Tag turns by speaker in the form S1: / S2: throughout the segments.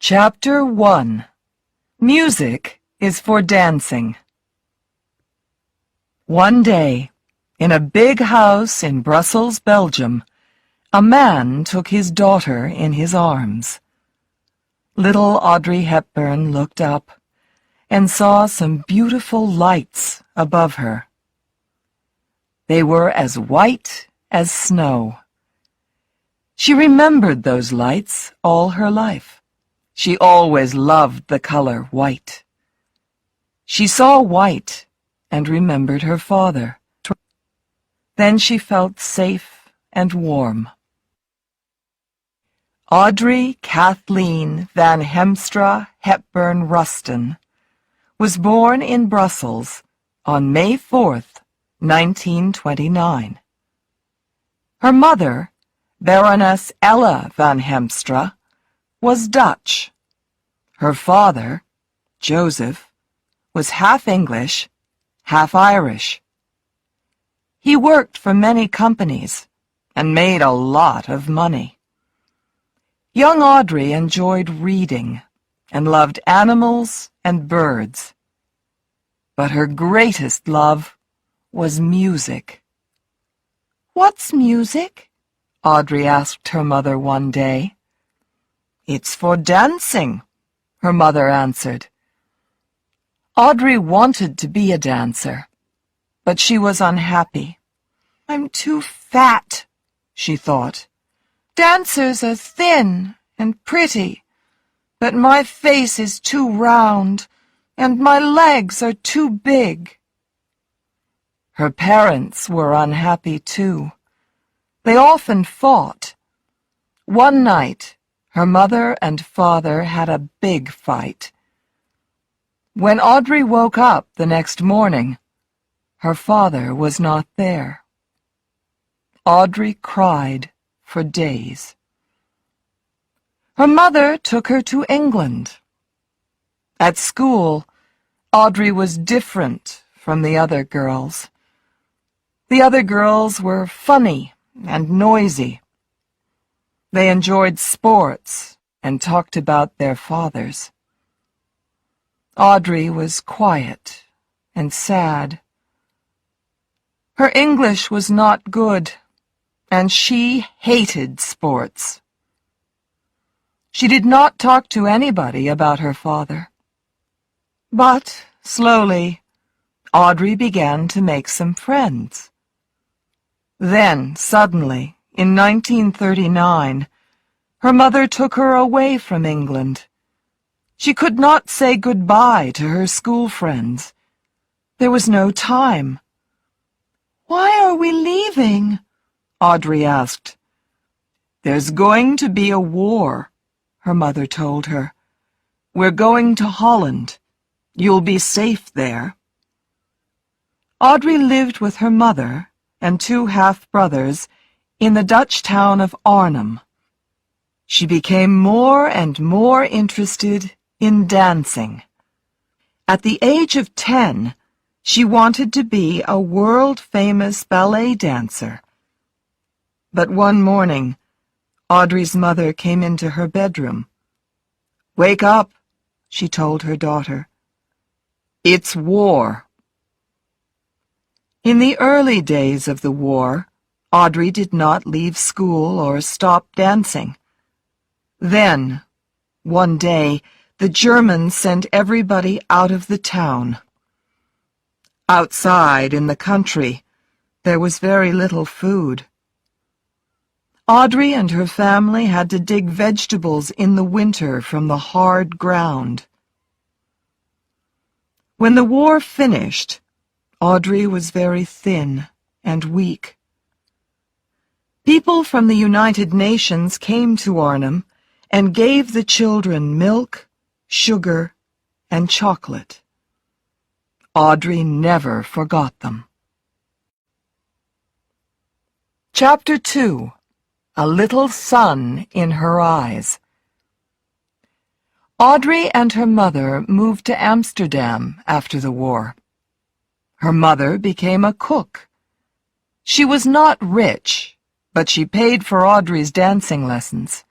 S1: Chapter 1. Music is for dancing. One day, in a big house in Brussels, Belgium, a man took his daughter in his arms. Little Audrey Hepburn looked up and saw some beautiful lights above her. They were as white as snow. She remembered those lights all her life. She always loved the color white. She saw white and remembered her father. Then she felt safe and warm. Audrey Kathleen van Hemstra Hepburn Ruston was born in Brussels on May 4th, 1929. Her mother, Baroness Ella van Hemstra, was Dutch. Her father, Joseph, was half English, half Irish. He worked for many companies and made a lot of money. Young Audrey enjoyed reading and loved animals and birds. But her greatest love was music. "What's music?" Audrey asked her mother one day. "It's for dancing," her mother answered. Audrey wanted to be a dancer, but she was unhappy. "I'm too fat," she thought. "Dancers are thin and pretty, but my face is too round, and my legs are too big." Her parents were unhappy too. They often fought. One night, her mother and father had a big fight. When Audrey woke up the next morning, her father was not there. Audrey cried for days. Her mother took her to England. At school, Audrey was different from the other girls. The other girls were funny and noisy. They enjoyed sports and talked about their fathers. Audrey was quiet and sad. Her English was not good, and she hated sports. She did not talk to anybody about her father. But, slowly, Audrey began to make some friends. Then, suddenly, in 1939, her mother took her away from England. She could not say goodbye to her school friends. There was no time. "Why are we leaving?" Audrey asked. "There's going to be a war," her mother told her. "We're going to Holland. You'll be safe there." Audrey lived with her mother and two half-brothers in the Dutch town of Arnhem. She became more and more interested in dancing. At the age of 10, she wanted to be a world-famous ballet dancer. But one morning, Audrey's mother came into her bedroom. "Wake up," she told her daughter. "It's war." In the early days of the war, Audrey did not leave school or stop dancing. Then, one day, the Germans sent everybody out of the town. Outside, in the country, there was very little food. Audrey and her family had to dig vegetables in the winter from the hard ground. When the war finished, Audrey was very thin and weak. People from the United Nations came to Arnhem and gave the children milk, sugar, and chocolate. Audrey never forgot them. Chapter 2. A Little Sun in Her Eyes. Audrey and her mother moved to Amsterdam after the war. Her mother became a cook. She was not rich, but she paid for Audrey's dancing lessons.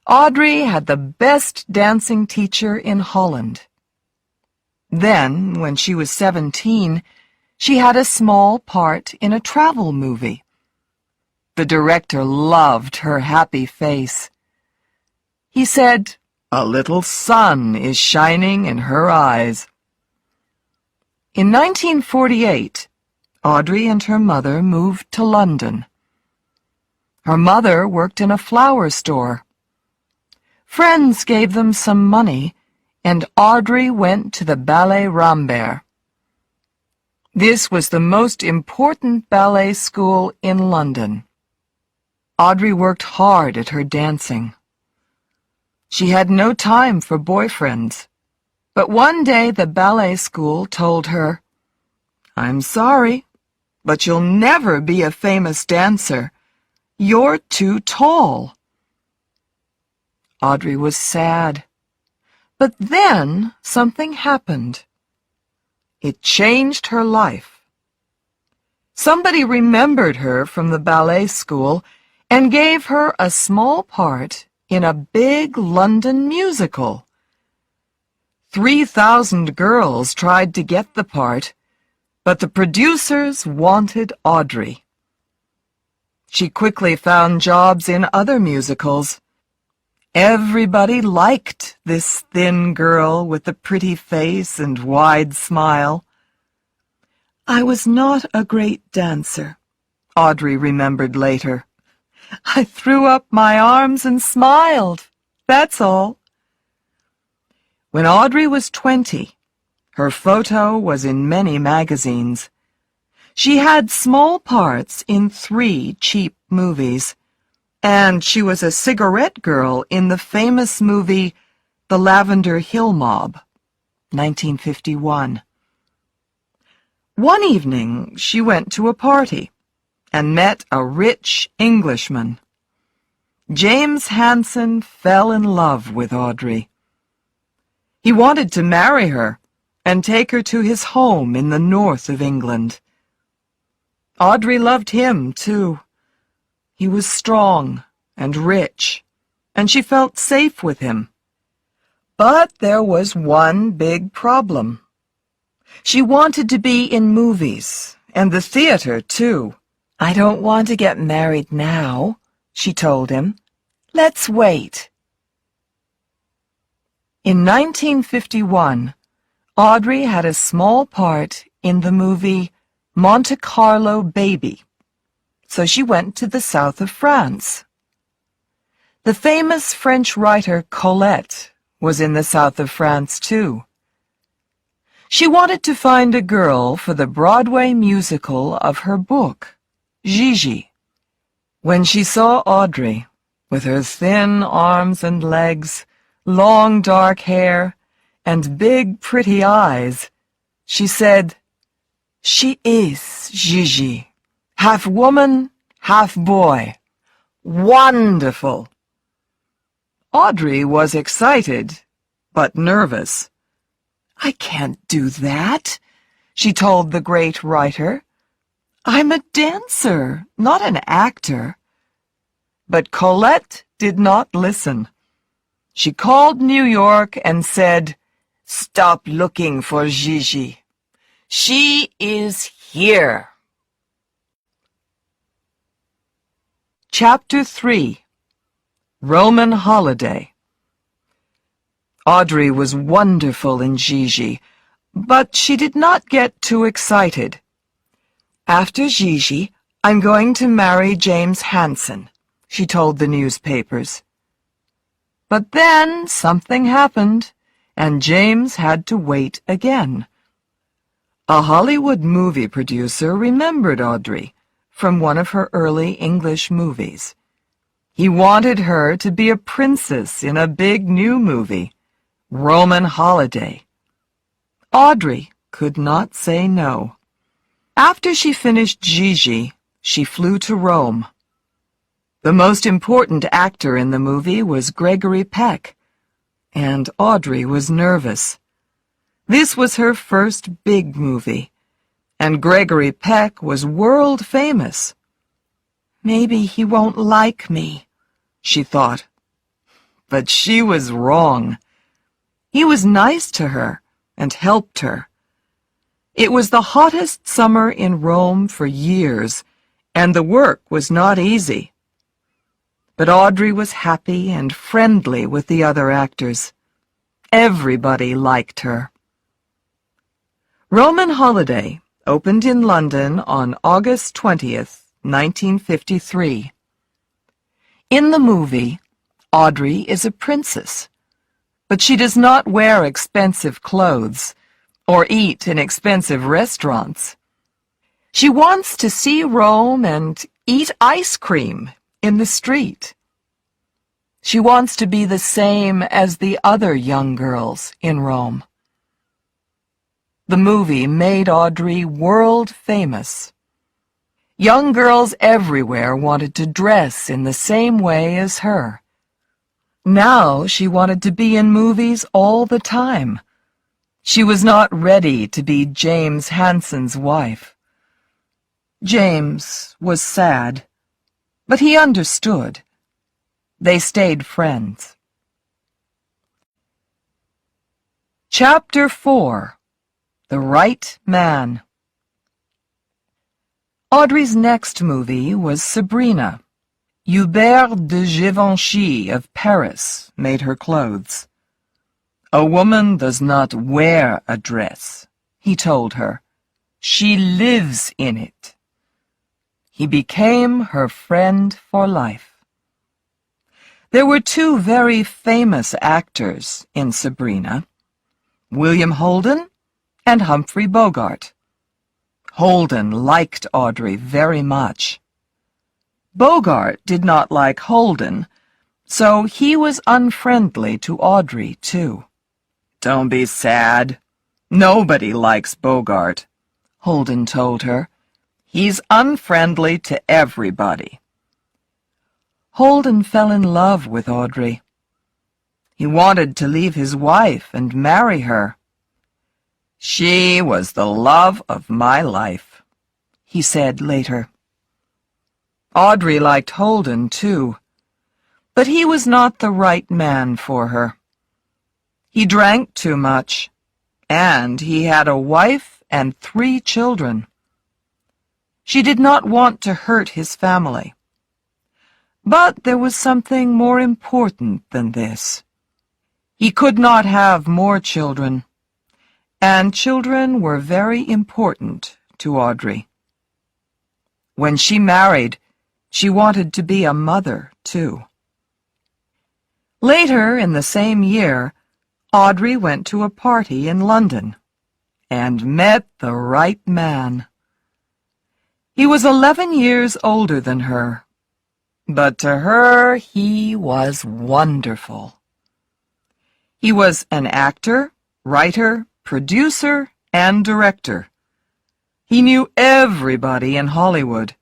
S1: Audrey had the best dancing teacher in Holland. Then, when she was 17, she had a small part in a travel movie. The director loved her happy face. He said, "A little sun is shining in her eyes." In 1948, Audrey and her mother moved to London. Her mother worked in a flower store. Friends gave them some money, and Audrey went to the Ballet Rambert. This was the most important ballet school in London. Audrey worked hard at her dancing. She had no time for boyfriends, but one day the ballet school told her, "I'm sorry, but you'll never be a famous dancer. You're too tall." Audrey was sad. But then something happened. It changed her life. Somebody remembered her from the ballet school and gave her a small part in a big London musical. 3,000 girls tried to get the part, but the producers wanted Audrey. She quickly found jobs in other musicals. Everybody liked this thin girl with the pretty face and wide smile. "I was not a great dancer," Audrey remembered later. "I threw up my arms and smiled, that's all." When Audrey was 20, her photo was in many magazines. She had small parts in 3 cheap movies. And she was a cigarette girl in the famous movie The Lavender Hill Mob, 1951. One evening, she went to a party and met a rich Englishman. James Hansen fell in love with Audrey. He wanted to marry her and take her to his home in the north of England. Audrey loved him, too. He was strong and rich, and she felt safe with him. But there was one big problem. She wanted to be in movies, and the theater, too. "I don't want to get married now," she told him. "Let's wait." In 1951, Audrey had a small part in the movie Monte Carlo Baby. So she went to the south of France. The famous French writer Colette was in the south of France, too. She wanted to find a girl for the Broadway musical of her book, Gigi. When she saw Audrey, with her thin arms and legs, long dark hair, and big pretty eyes, she said, "She is Gigi. Half woman, half boy. Wonderful!" Audrey was excited, but nervous. "I can't do that," she told the great writer. "I'm a dancer, not an actor." But Colette did not listen. She called New York and said, "Stop looking for Gigi. She is here." Chapter 3. Roman Holiday. Audrey was wonderful in Gigi, but she did not get too excited. "After Gigi, I'm going to marry James Hansen," she told the newspapers. But then something happened, and James had to wait again. A Hollywood movie producer remembered Audrey from one of her early English movies. He wanted her to be a princess in a big new movie, Roman Holiday. Audrey could not say no. After she finished Gigi, she flew to Rome. The most important actor in the movie was Gregory Peck, and Audrey was nervous. This was her first big movie, and Gregory Peck was world famous. "Maybe he won't like me," she thought. but she was wrong. He was nice to her and helped her. It was the hottest summer in Rome for years, and the work was not easy. But Audrey was happy and friendly with the other actors. Everybody liked her. Roman Holiday opened in London on August 20th, 1953. In the movie, Audrey is a princess, but she does not wear expensive clothes or eat in expensive restaurants. She wants to see Rome and eat ice cream in the street. She wants to be the same as the other young girls in Rome. The movie made Audrey world famous. Young girls everywhere wanted to dress in the same way as her. Now she wanted to be in movies all the time. She was not ready to be James Hanson's wife. James was sad, but he understood. They stayed friends. Chapter 4. The Right Man. Audrey's next movie was Sabrina. Hubert de Givenchy of Paris made her clothes. "A woman does not wear a dress," he told her. "She lives in it." He became her friend for life. There were two very famous actors in Sabrina, William Holden and Humphrey Bogart. Holden liked Audrey very much. Bogart did not like Holden, so he was unfriendly to Audrey, too. "Don't be sad. Nobody likes Bogart," Holden told her. "He's unfriendly to everybody." Holden fell in love with Audrey. He wanted to leave his wife and marry her. "She was the love of my life," he said later. Audrey liked Holden, too, but he was not the right man for her. He drank too much, and he had a wife and 3 children. She did not want to hurt his family. But there was something more important than this. He could not have more children, and children were very important to Audrey. When she married, she wanted to be a mother, too. Later in the same year, Audrey went to a party in London and met the right man. He was 11 years older than her, but to her he was wonderful. He was an actor, writer, producer, and director. He knew everybody in Hollywood.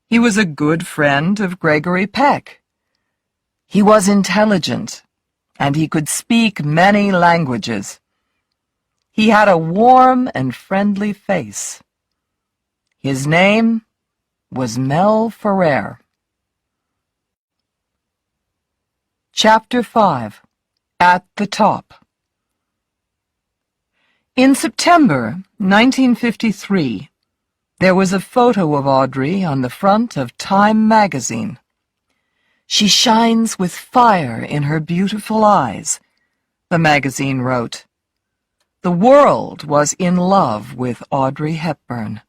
S1: He was a good friend of Gregory Peck. He was intelligent, and he could speak many languages. He had a warm and friendly face. His name was Mel Ferrer. Chapter 5. At the Top. In September 1953, there was a photo of Audrey on the front of Time magazine. "She shines with fire in her beautiful eyes," the magazine wrote. The world was in love with Audrey Hepburn.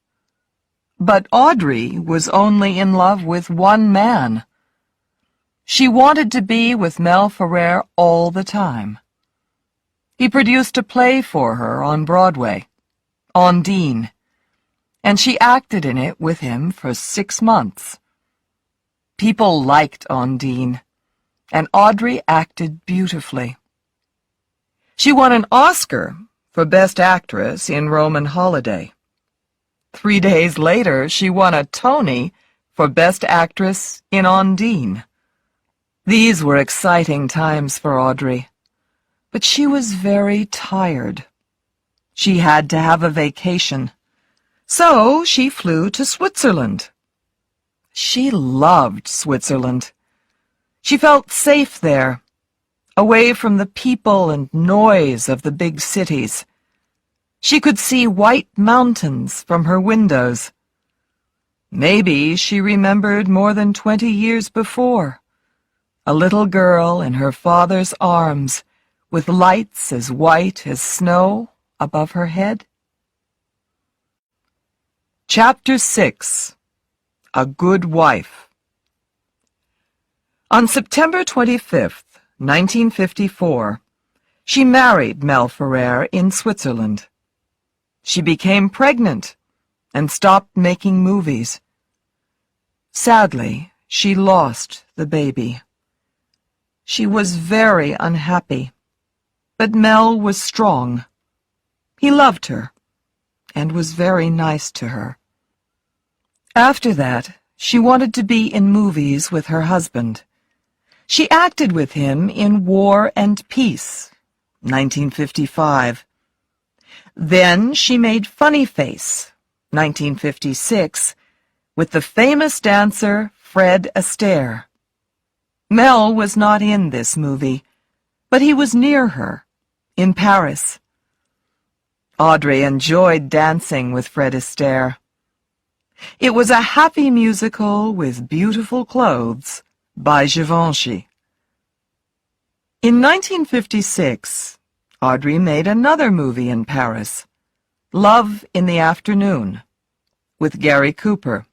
S1: But Audrey was only in love with one man. She wanted to be with Mel Ferrer all the time. He produced a play for her on Broadway, Ondine, and she acted in it with him for 6 months. People liked Ondine, and Audrey acted beautifully. She won an Oscar for Best Actress in Roman Holiday. 3 days later, she won a Tony for Best Actress in Ondine. These were exciting times for Audrey, but she was very tired. She had to have a vacation, so she flew to Switzerland. She loved Switzerland. She felt safe there, away from the people and noise of the big cities. She could see white mountains from her windows. Maybe she remembered more than 20 years before, a little girl in her father's arms, with lights as white as snow above her head. Chapter 6. A Good Wife. On September 25th, 1954, she married Mel Ferrer in Switzerland. She became pregnant and stopped making movies. Sadly, she lost the baby. She was very unhappy, but Mel was strong. He loved her and was very nice to her. After that, she wanted to be in movies with her husband. She acted with him in War and Peace, 1955. Then she made Funny Face, 1956, with the famous dancer Fred Astaire. Mel was not in this movie, but he was near her, in Paris. Audrey enjoyed dancing with Fred Astaire. It was a happy musical with beautiful clothes by Givenchy. In 1956, Audrey made another movie in Paris, Love in the Afternoon, with Gary Cooper.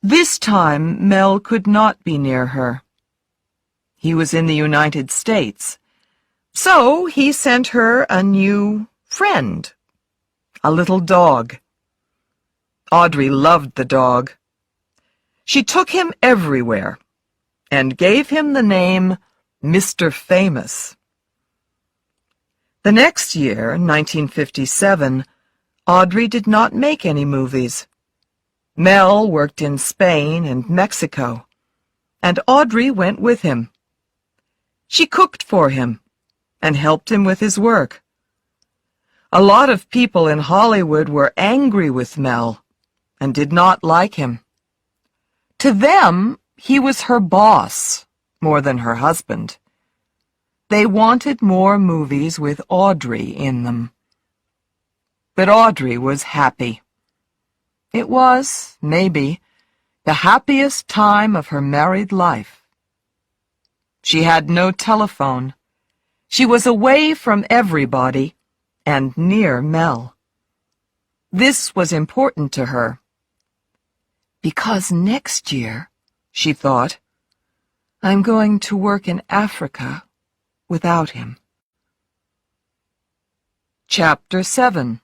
S1: This time, Mel could not be near her. He was in the United States, so he sent her a new friend, a little dog. Audrey loved the dog. She took him everywhere and gave him the name Mr. Famous. The next year, 1957, Audrey did not make any movies. Mel worked in Spain and Mexico, and Audrey went with him. She cooked for him and helped him with his work. A lot of people in Hollywood were angry with Mel and did not like him. To them, he was her boss more than her husband. They wanted more movies with Audrey in them. But Audrey was happy. It was, maybe, the happiest time of her married life. She had no telephone. She was away from everybody and near Mel. This was important to her. Because next year, she thought, I'm going to work in Africa without him. Chapter 7.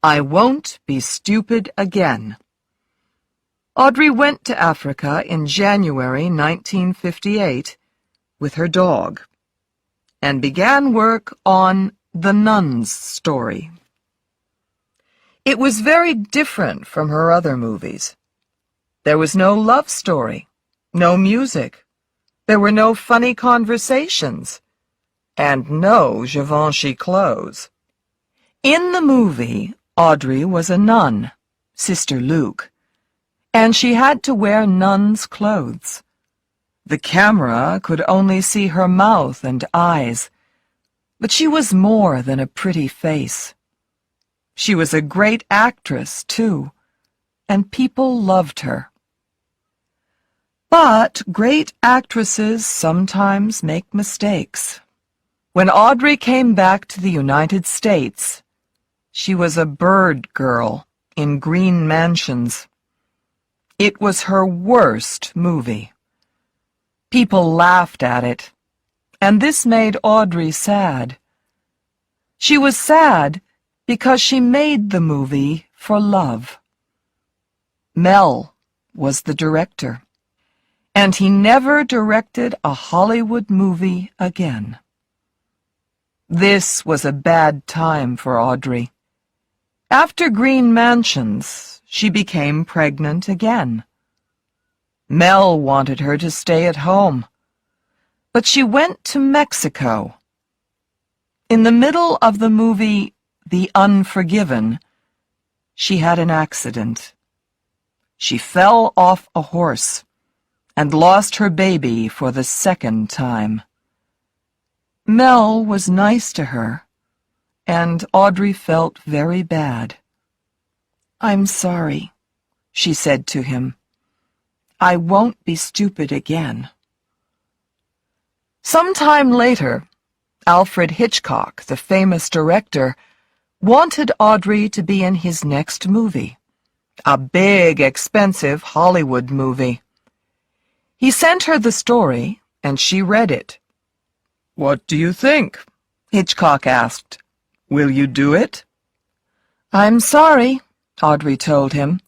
S1: I Won't Be Stupid Again. Audrey went to Africa in January 1958 with her dog and began work on The Nun's Story. It was very different from her other movies. There was no love story, no music, there were no funny conversations, and no Givenchy clothes. In the movie, Audrey was a nun, Sister Luke, and she had to wear nun's clothes. The camera could only see her mouth and eyes, but she was more than a pretty face. She was a great actress, too, and people loved her. But great actresses sometimes make mistakes. When Audrey came back to the United States, she was a bird girl in Green Mansions. It was her worst movie. People laughed at it, and this made Audrey sad. She was sad because she made the movie for love. Mel was the director, and he never directed a Hollywood movie again. This was a bad time for Audrey. After Green Mansions, she became pregnant again. Mel wanted her to stay at home, but she went to Mexico. In the middle of the movie The Unforgiven, she had an accident. She fell off a horse and lost her baby for the second time. Mel was nice to her, and Audrey felt very bad. "I'm sorry," she said to him. "I won't be stupid again." Some time later, Alfred Hitchcock, the famous director, wanted Audrey to be in his next movie, a big, expensive Hollywood movie. He sent her the story, and she read it. "What do you think?" Hitchcock asked. "Will you do it?" "I'm sorry," Audrey told him.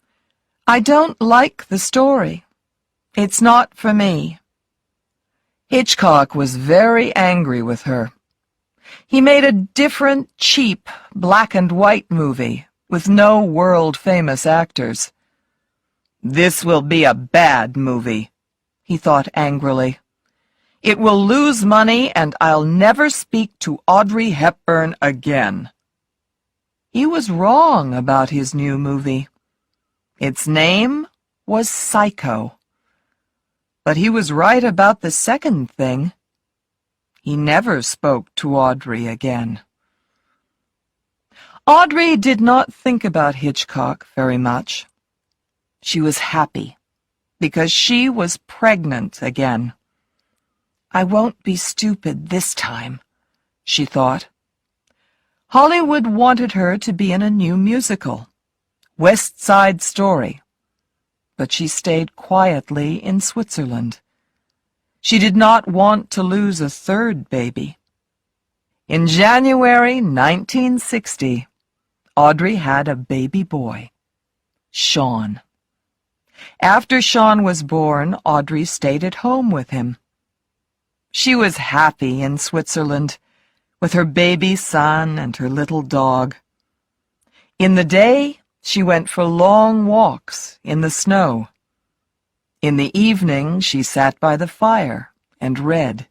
S1: "I don't like the story. It's not for me." Hitchcock was very angry with her. He made a different, cheap, black-and-white movie with no world-famous actors. "This will be a bad movie," he thought angrily. "It will lose money, and I'll never speak to Audrey Hepburn again." He was wrong about his new movie. Its name was Psycho. But he was right about the second thing. He never spoke to Audrey again. Audrey did not think about Hitchcock very much. She was happy because she was pregnant again. "I won't be stupid this time," she thought. Hollywood wanted her to be in a new musical, West Side Story, but she stayed quietly in Switzerland. She did not want to lose a third baby. In January 1960, Audrey had a baby boy, Sean. After Sean was born, Audrey stayed at home with him. She was happy in Switzerland, with her baby son and her little dog. In the day, she went for long walks in the snow. In the evening, she sat by the fire and read.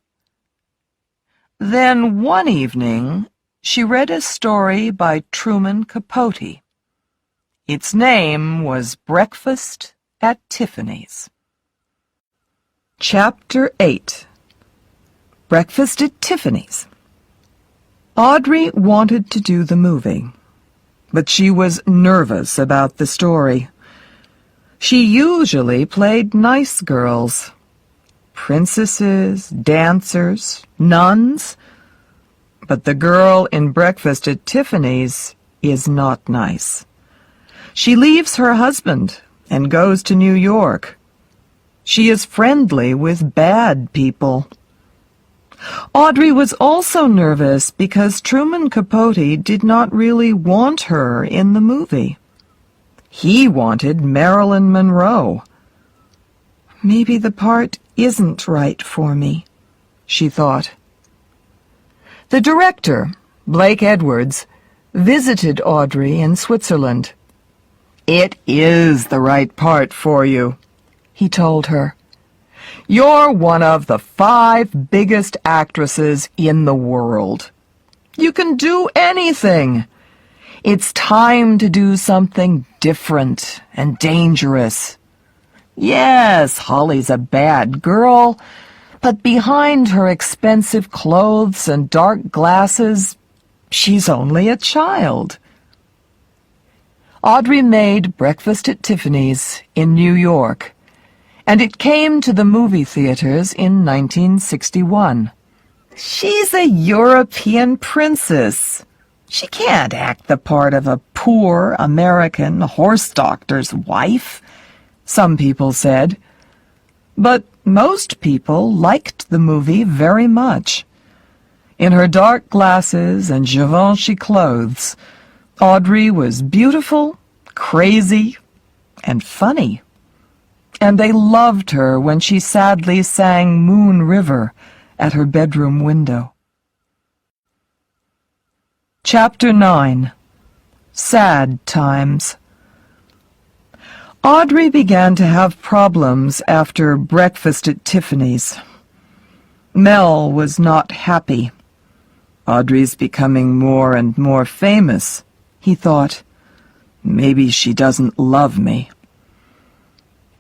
S1: Then one evening, she read a story by Truman Capote. Its name was Breakfast at Tiffany's. Chapter 8. Breakfast at Tiffany's. Audrey wanted to do the movie, but she was nervous about the story. She usually played nice girls, princesses, dancers, nuns, but the girl in Breakfast at Tiffany's is not nice. She leaves her husband and goes to New York. She is friendly with bad people. Audrey was also nervous because Truman Capote did not really want her in the movie. He wanted Marilyn Monroe. Maybe the part isn't right for me, she thought. The director, Blake Edwards, visited Audrey in Switzerland. "It is the right part for you," he told her. "You're one of the 5 biggest actresses in the world. You can do anything. It's time to do something different and dangerous. Yes, Holly's a bad girl, but behind her expensive clothes and dark glasses, she's only a child." Audrey made Breakfast at Tiffany's in New York, and it came to the movie theaters in 1961. She's a European princess. She can't act the part of a poor American horse doctor's wife, some people said. But most people liked the movie very much. In her dark glasses and Givenchy clothes, Audrey was beautiful, crazy, and funny. And they loved her when she sadly sang Moon River at her bedroom window. Chapter 9. Sad Times. Audrey began to have problems after Breakfast at Tiffany's. Mel was not happy. Audrey's becoming more and more famous, he thought. Maybe she doesn't love me.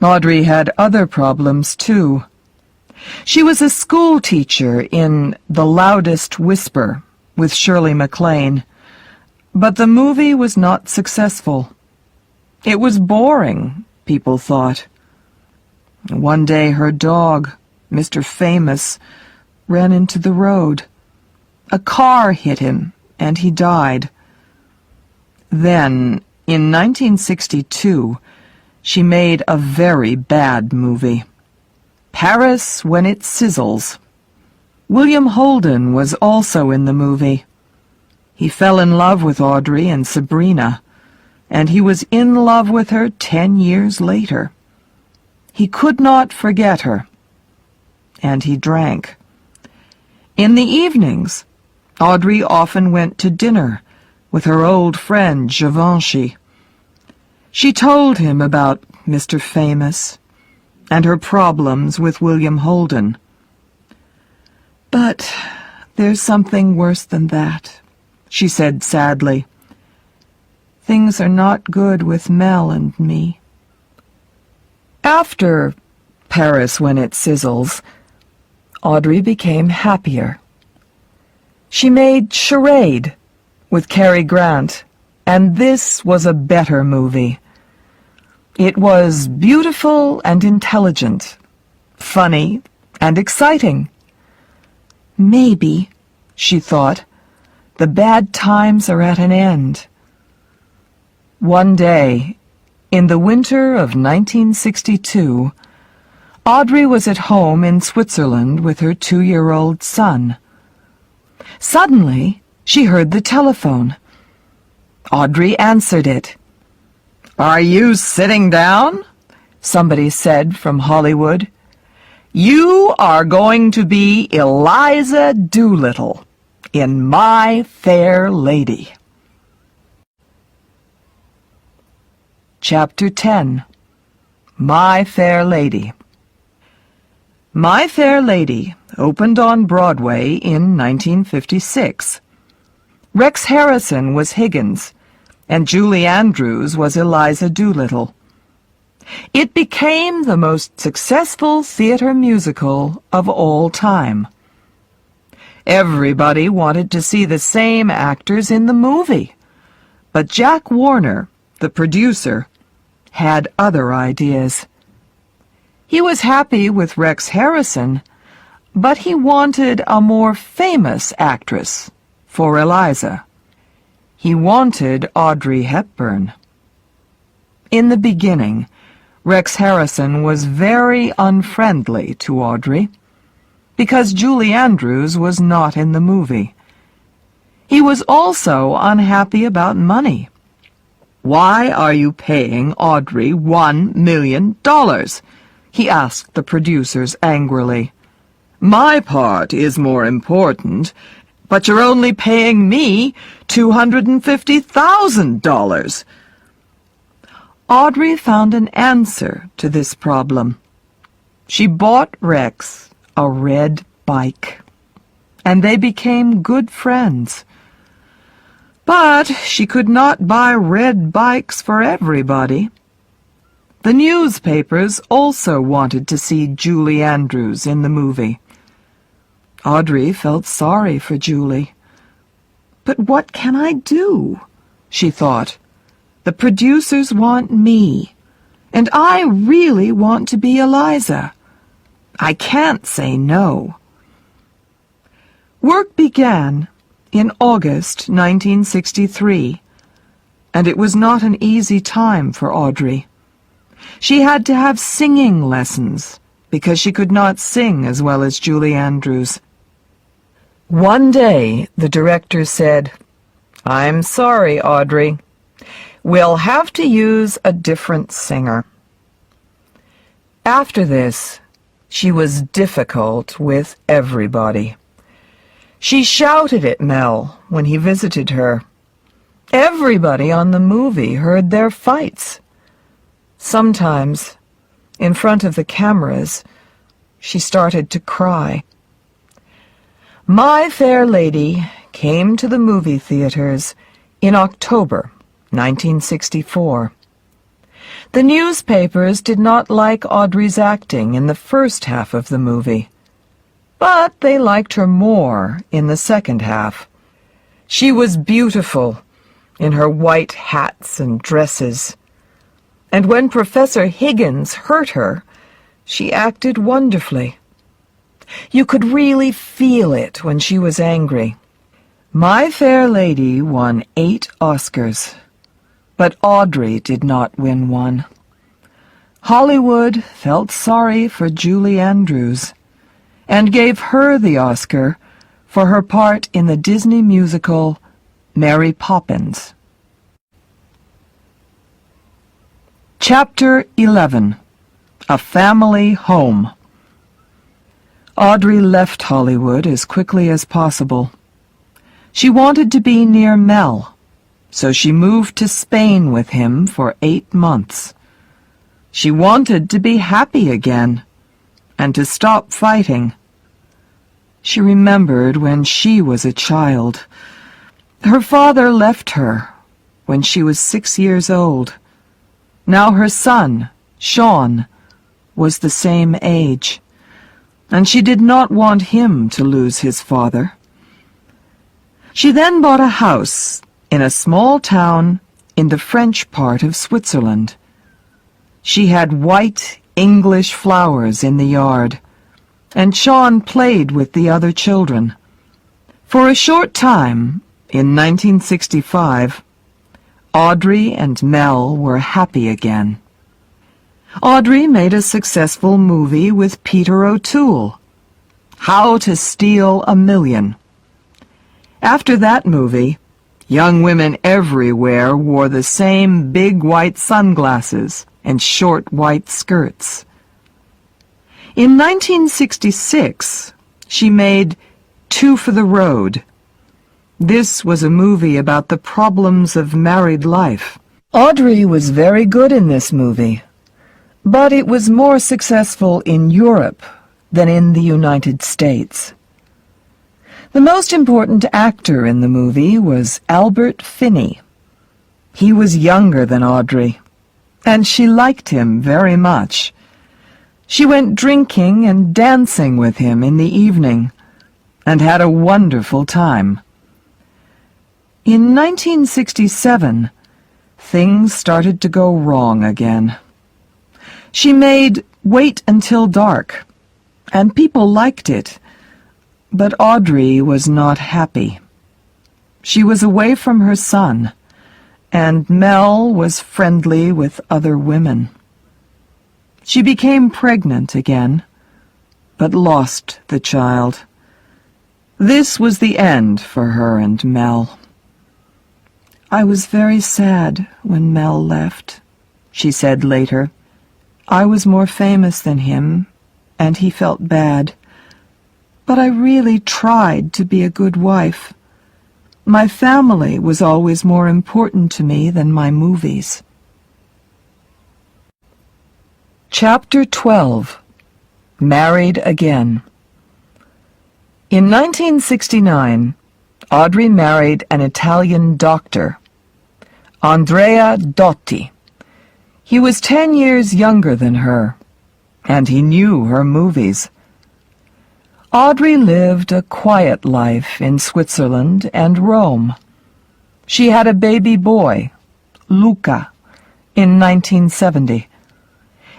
S1: Audrey had other problems, too. She was a school teacher in The Loudest Whisper with Shirley MacLaine, but the movie was not successful. It was boring, people thought. One day her dog, Mr. Famous, ran into the road. A car hit him, and he died. Then, in 1962, she made a very bad movie. Paris When It Sizzles. William Holden was also in the movie. He fell in love with Audrey and Sabrina, and he was in love with her 10 years later. He could not forget her, and he drank. In the evenings, Audrey often went to dinner with her old friend Givenchy. She told him about Mr. Famous and her problems with William Holden. "But there's something worse than that," she said sadly. "Things are not good with Mel and me." After Paris When It Sizzles, Audrey became happier. She made Charade with Cary Grant, and this was a better movie. It was beautiful and intelligent, funny and exciting. Maybe, she thought, the bad times are at an end. One day, in the winter of 1962, Audrey was at home in Switzerland with her 2-year-old son. Suddenly, she heard the telephone. Audrey answered it. "Are you sitting down?" somebody said from Hollywood. "You are going to be Eliza Doolittle in My Fair Lady." Chapter 10. My Fair Lady. My Fair Lady opened on Broadway in 1956. Rex Harrison was Higgins, and Julie Andrews was Eliza Doolittle. It became the most successful theater musical of all time. Everybody wanted to see the same actors in the movie, but Jack Warner, the producer, had other ideas. He was happy with Rex Harrison, but he wanted a more famous actress for Eliza. He wanted Audrey Hepburn. In the beginning, Rex Harrison was very unfriendly to Audrey, because Julie Andrews was not in the movie. He was also unhappy about money. "Why are you paying Audrey $1 million?" he asked the producers angrily. "My part is more important, but you're only paying me $250,000. Audrey found an answer to this problem. She bought Rex a red bike, and they became good friends. But she could not buy red bikes for everybody. The newspapers also wanted to see Julie Andrews in the movie. Audrey felt sorry for Julie. "But what can I do?" she thought. "The producers want me, and I really want to be Eliza. I can't say no." Work began in August 1963, and it was not an easy time for Audrey. She had to have singing lessons because she could not sing as well as Julie Andrews. One day, the director said, "I'm sorry, Audrey. We'll have to use a different singer." After this, she was difficult with everybody. She shouted at Mel when he visited her. Everybody on the movie heard their fights. Sometimes, in front of the cameras, she started to cry. My Fair Lady came to the movie theaters in October 1964. The newspapers did not like Audrey's acting in the first half of the movie, but they liked her more in the second half. She was beautiful in her white hats and dresses, and when Professor Higgins hurt her, she acted wonderfully. You could really feel it when she was angry. My Fair Lady won 8 Oscars, but Audrey did not win one. Hollywood felt sorry for Julie Andrews and gave her the Oscar for her part in the Disney musical Mary Poppins. Chapter 11. A Family Home. Audrey left Hollywood as quickly as possible. She wanted to be near Mel, so she moved to Spain with him for 8 months. She wanted to be happy again, and to stop fighting. She remembered when she was a child. Her father left her when she was 6 years old. Now her son, Sean, was the same age, and she did not want him to lose his father. She then bought a house in a small town in the French part of Switzerland. She had white English flowers in the yard, and Sean played with the other children. For a short time, in 1965, Audrey and Mel were happy again. Audrey made a successful movie with Peter O'Toole, How to Steal a Million. After that movie, young women everywhere wore the same big white sunglasses and short white skirts. In 1966, she made Two for the Road. This was a movie about the problems of married life. Audrey was very good in this movie, but it was more successful in Europe than in the United States. The most important actor in the movie was Albert Finney. He was younger than Audrey, and she liked him very much. She went drinking and dancing with him in the evening, and had a wonderful time. In 1967, things started to go wrong again. She made Wait Until Dark, and people liked it, but Audrey was not happy. She was away from her son, and Mel was friendly with other women. She became pregnant again, but lost the child. This was the end for her and Mel. "I was very sad when Mel left," she said later. "I was more famous than him, and he felt bad. But I really tried to be a good wife. My family was always more important to me than my movies." Chapter 12. Married Again. In 1969, Audrey married an Italian doctor, Andrea Dotti. He was 10 years younger than her, and he knew her movies. Audrey lived a quiet life in Switzerland and Rome. She had a baby boy, Luca, in 1970,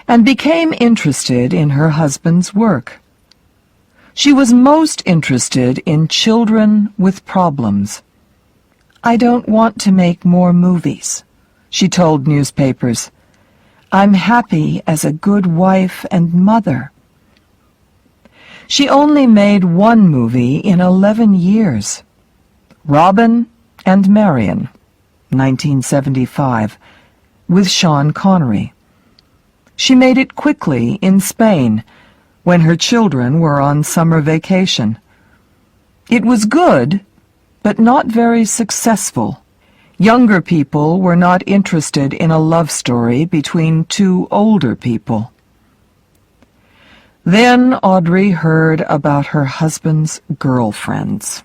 S1: and became interested in her husband's work. She was most interested in children with problems. "I don't want to make more movies," she told newspapers. "I'm happy as a good wife and mother." She only made one movie in 11 years, Robin and Marion, 1975, with Sean Connery. She made it quickly in Spain, when her children were on summer vacation. It was good, but not very successful. Younger people were not interested in a love story between two older people. Then Audrey heard about her husband's girlfriends,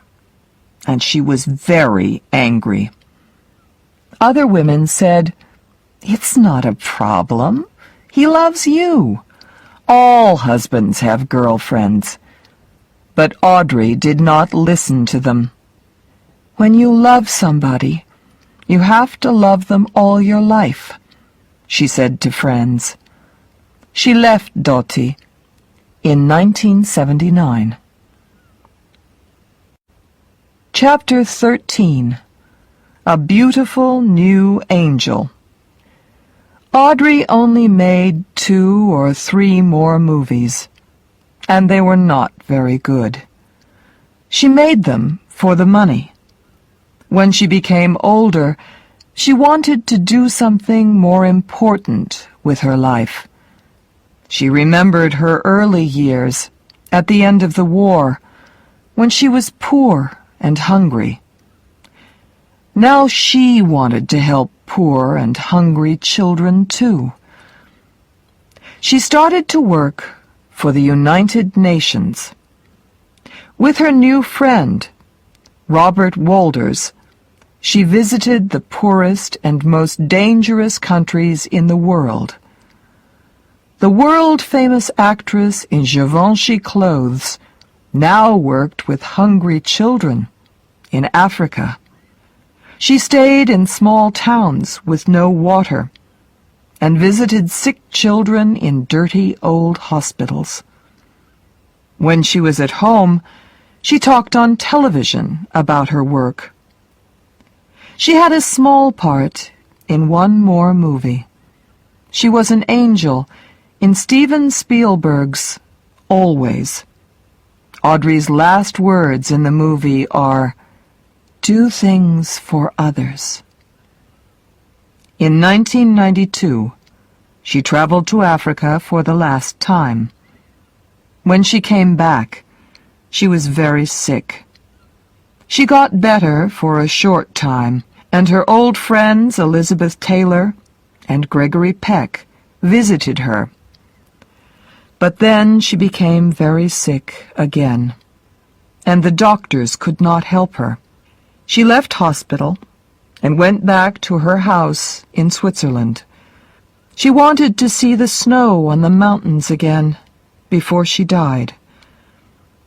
S1: and she was very angry. Other women said, "It's not a problem. He loves you. All husbands have girlfriends." But Audrey did not listen to them. "When you love somebody, you have to love them all your life," she said to friends. She left Doti in 1979. Chapter 13. A Beautiful New Angel. Audrey only made 2 or 3 more movies, and they were not very good. She made them for the money. When she became older, she wanted to do something more important with her life. She remembered her early years at the end of the war, when she was poor and hungry. Now she wanted to help poor and hungry children too. She started to work for the United Nations. With her new friend, Robert Wolders, she visited the poorest and most dangerous countries in the world. The world-famous actress in Givenchy clothes now worked with hungry children in Africa. She stayed in small towns with no water and visited sick children in dirty old hospitals. When she was at home, she talked on television about her work. She had a small part in one more movie. She was an angel in Steven Spielberg's Always. Audrey's last words in the movie are, "Do things for others." In 1992, she traveled to Africa for the last time. When she came back, she was very sick. She got better for a short time, and her old friends Elizabeth Taylor and Gregory Peck visited her. But then she became very sick again, and the doctors could not help her. She left hospital and went back to her house in Switzerland. She wanted to see the snow on the mountains again before she died.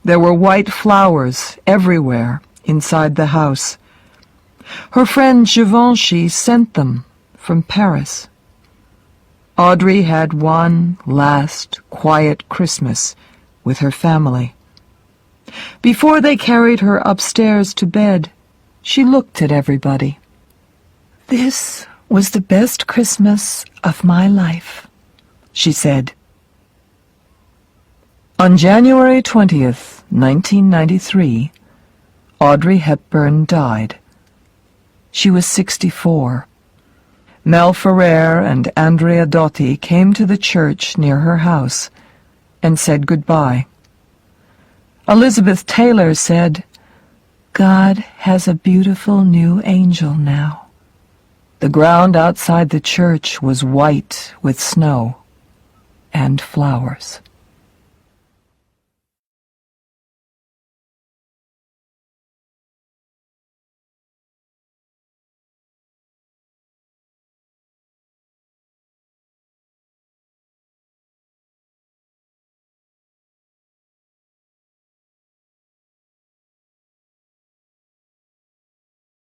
S1: There were white flowers everywhere inside the house. Her friend Givenchy sent them from Paris. Audrey had one last quiet Christmas with her family. Before they carried her upstairs to bed, she looked at everybody. "This was the best Christmas of my life," she said. On January 20th, 1993, Audrey Hepburn died. She was 64. Mel Ferrer and Andrea Dotti came to the church near her house and said goodbye. Elizabeth Taylor said, "God has a beautiful new angel now." The ground outside the church was white with snow and flowers.